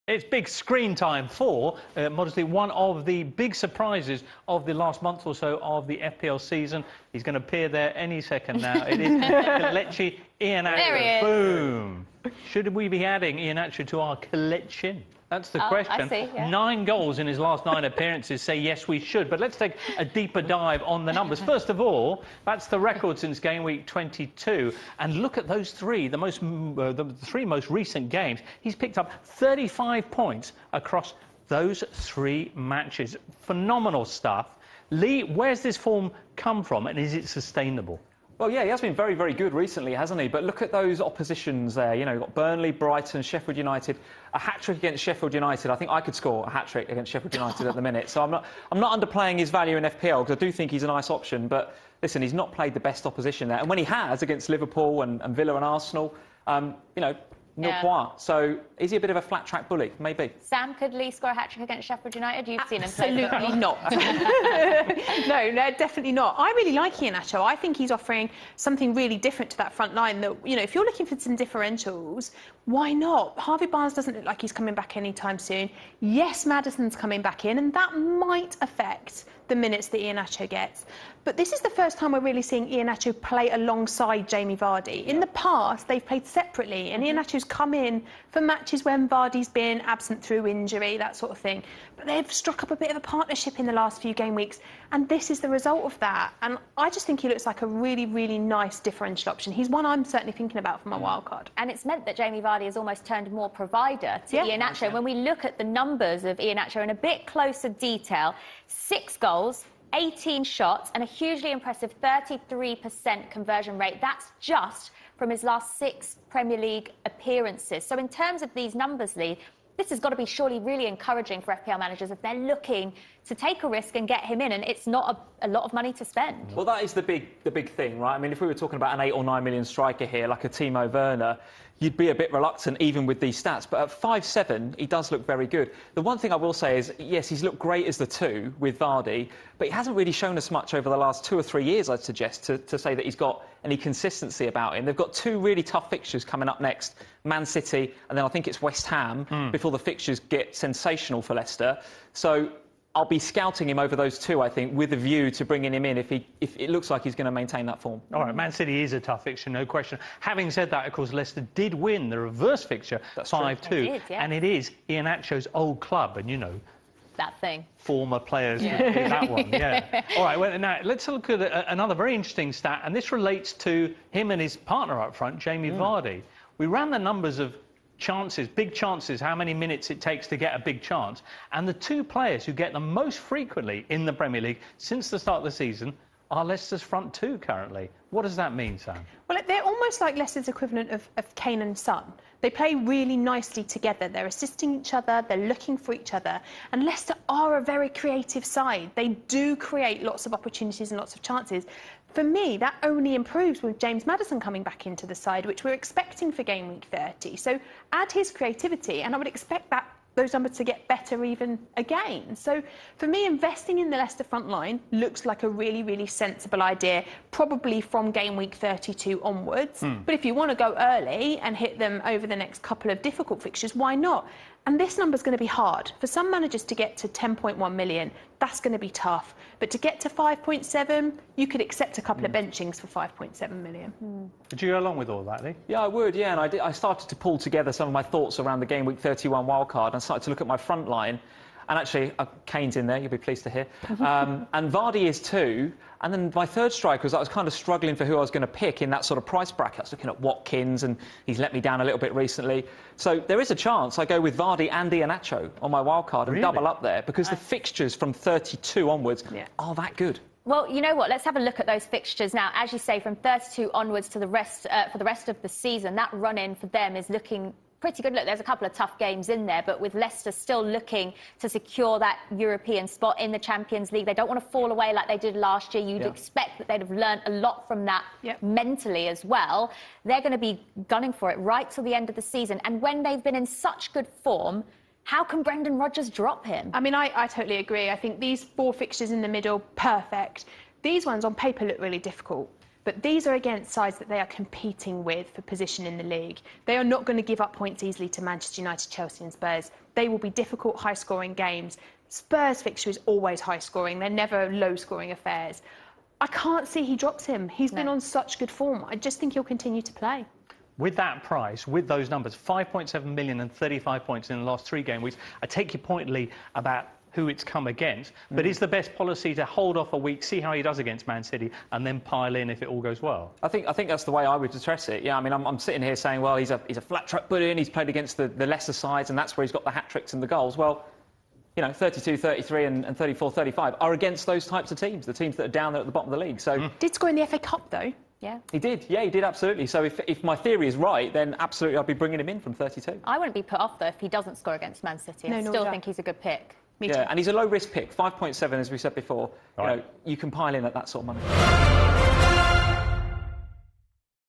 It's big screen time for, modestly, one of the big surprises of the last month or so of the FPL season. He's going to appear there any second now. It is Kelechi Iheanacho. There he is. Boom. Should we be adding Iheanacho to our collection? That's the question. I see, yeah. 9 goals in his last 9 appearances say yes, we should. But let's take a deeper dive on the numbers. First of all, that's the record since game week 22. And look at those three, the three most recent games. He's picked up 35 points across those 3 matches. Phenomenal stuff. Lee, where's this form come from, and is it sustainable? Well, yeah, he has been very, very good recently, hasn't he? But look at those oppositions there. You know, you've got Burnley, Brighton, Sheffield United. A hat-trick against Sheffield United. I think I could score a hat-trick against Sheffield United at the minute. So I'm not underplaying his value in FPL, because I do think he's a nice option. But listen, he's not played the best opposition there. And when he has, against Liverpool and Villa and Arsenal, you know, nil point. So is he a bit of a flat-track bully? Maybe. Sam, could Lee score a hat-trick against Sheffield United? You've seen him play. Absolutely not. No, definitely not. I really like Iheanacho. I think he's offering something really different to that front line that, you know, if you're looking for some differentials, why not? Harvey Barnes doesn't look like he's coming back anytime soon. Yes, Maddison's coming back in, and that might affect the minutes that Iheanacho gets. But this is the first time we're really seeing Iheanacho play alongside Jamie Vardy. In the past, they've played separately, and Iheanacho's come in for matches when Vardy's been absent through injury, that sort of thing. But they've struck up a bit of a partnership in the last few game weeks, and this is the result of that. And I just think he looks like a really, really nice differential option. He's one I'm certainly thinking about for my wildcard. And it's meant that Jamie Vardy has almost turned more provider to Iheanacho. When we look at the numbers of Iheanacho in a bit closer detail, 6 goals, 18 shots and a hugely impressive 33% conversion rate. That's just from his last 6 Premier League appearances. So in terms of these numbers, Lee, this has got to be surely really encouraging for FPL managers if they're looking to take a risk and get him in, and it's not a lot of money to spend. Well, that is the big thing, right? I mean, if we were talking about an 8 or 9 million striker here, like a Timo Werner, you'd be a bit reluctant even with these stats. But at 5'7", he does look very good. The one thing I will say is, yes, he's looked great as the 2 with Vardy, but he hasn't really shown us much over the last 2 or 3 years, I'd suggest, to say that he's got any consistency about him. They've got 2 really tough fixtures coming up next, Man City, and then I think it's West Ham, before the fixtures get sensational for Leicester. So I'll be scouting him over those 2, I think, with a view to bringing him in if it looks like he's going to maintain that form. All right, Man City is a tough fixture, no question. Having said that, of course, Leicester did win the reverse fixture, 5-2, and it is Iheanacho's old club, and you know, that thing. Former players in that one, All right, well, now let's look at another very interesting stat, and this relates to him and his partner up front, Jamie Vardy. We ran the numbers of chances, big chances, how many minutes it takes to get a big chance. And the 2 players who get them most frequently in the Premier League since the start of the season are Leicester's front 2 currently. What does that mean, Sam? Well, they're almost like Leicester's equivalent of Kane and Son. They play really nicely together. They're assisting each other, they're looking for each other. And Leicester are a very creative side. They do create lots of opportunities and lots of chances. For me, that only improves with James Maddison coming back into the side, which we're expecting for game week 30. So add his creativity, and I would expect those numbers to get better even again. So for me, investing in the Leicester front line looks like a really, really sensible idea, probably from game week 32 onwards. But if you want to go early and hit them over the next couple of difficult fixtures, why not? And this number's going to be hard. For some managers to get to 10.1 million, that's going to be tough. But to get to 5.7, you could accept a couple of benchings for 5.7 million. Would you go along with all that, Lee? Yeah, I would, yeah. And I started to pull together some of my thoughts around the game week 31 wildcard and started to look at my front line. And actually, Kane's in there, you'll be pleased to hear. And Vardy is too. And then my third striker was I was kind of struggling for who I was going to pick in that sort of price bracket. I was looking at Watkins, and he's let me down a little bit recently. So there is a chance I go with Vardy and Iheanacho on my wildcard and double up there, because the fixtures from 32 onwards are that good. Well, you know what? Let's have a look at those fixtures now. As you say, from 32 onwards to the rest for the rest of the season, that run-in for them is looking pretty good. Look, there's a couple of tough games in there, but with Leicester still looking to secure that European spot in the Champions League, they don't want to fall away like they did last year. You'd expect that they'd have learned a lot from that mentally as well. They're going to be gunning for it right till the end of the season. And when they've been in such good form, how can Brendan Rodgers drop him? I mean, I totally agree. I think these 4 fixtures in the middle, perfect. These ones on paper look really difficult. But these are against sides that they are competing with for position in the league. They are not going to give up points easily to Manchester United, Chelsea and Spurs. They will be difficult, high-scoring games. Spurs' fixture is always high-scoring. They're never low-scoring affairs. I can't see he drops him. He's been on such good form. I just think he'll continue to play. With that price, with those numbers, 5.7 million and 35 points in the last 3 game weeks, I take your point, Lee, about who it's come against. But is the best policy to hold off a week, see how he does against Man City, and then pile in if it all goes well? I think that's the way I would address it. Yeah, I mean, I'm sitting here saying, well, he's a flat track put-in, he's played against the lesser sides, and that's where he's got the hat-tricks and the goals. Well, you know, 32, 33 and 34, 35 are against those types of teams, the teams that are down there at the bottom of the league. So Did score in the FA Cup, though. Yeah. He did, absolutely. So if my theory is right, then absolutely I'd be bringing him in from 32. I wouldn't be put off, though, if he doesn't score against Man City. I still think he's a good pick. Me too. And he's a low-risk pick, 5.7, as we said before. Right. You know, you can pile in at that sort of money.